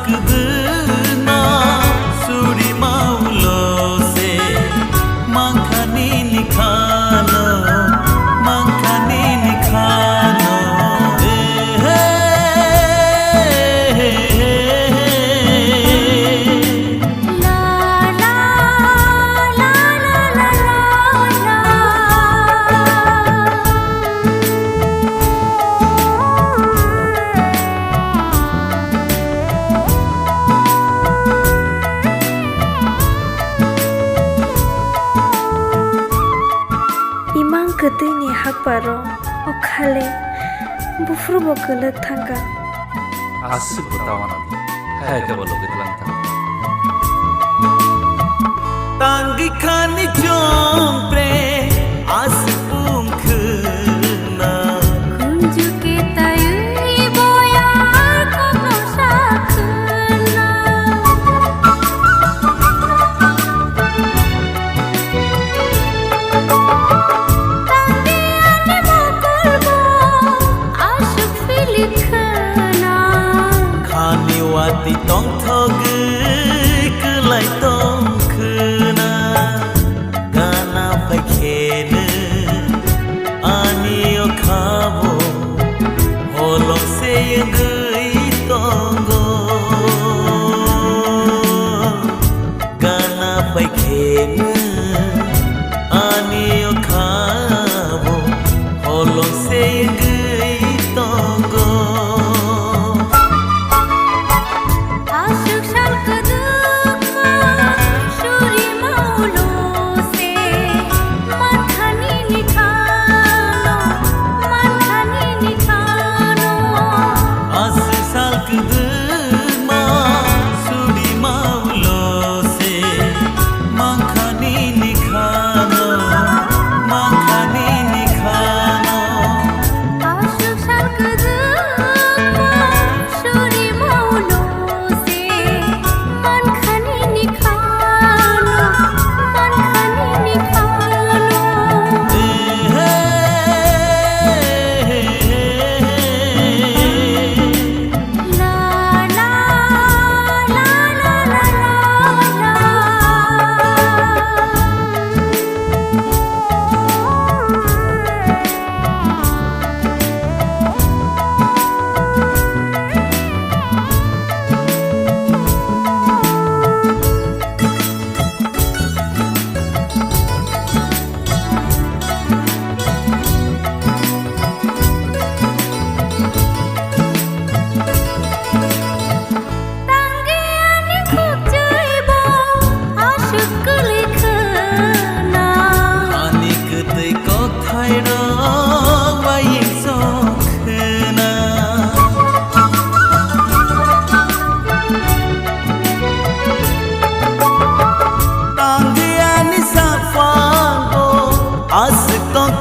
salkedena suri maulo se mangkani nikhano Imang ketui ni hak paro okhale bufru bokelek thangka asik bertawan hai ke bolo gitlang ta tanggi khani jompre asipum khna kunju ke tayui boyar kono sakhna wati tong thoge kelai tong khna gana phai khene ani o khabo holong se gei tongo gana phai khene ani o khabo holong se gei tongo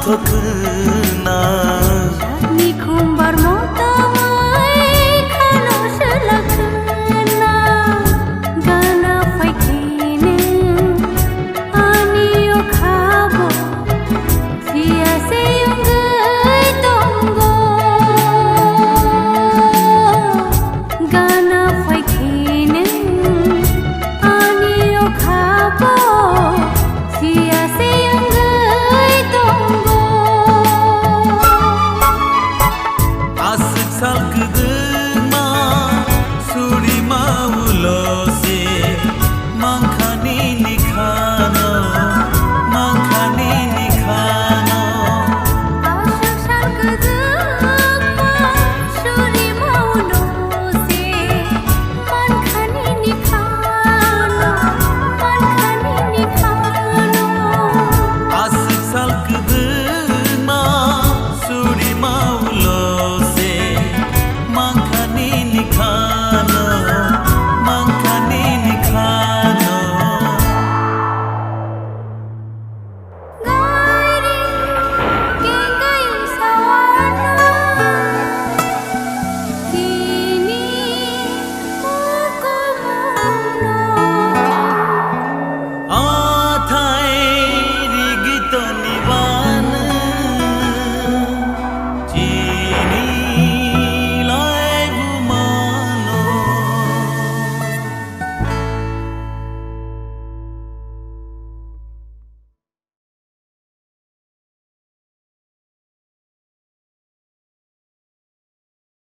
thokna ni khumbar mota khano selakhna gana phai khine ani o khabo sia se ungai tongo gana phai khine ani o khabo sia se ungai tongo salkedena suri mau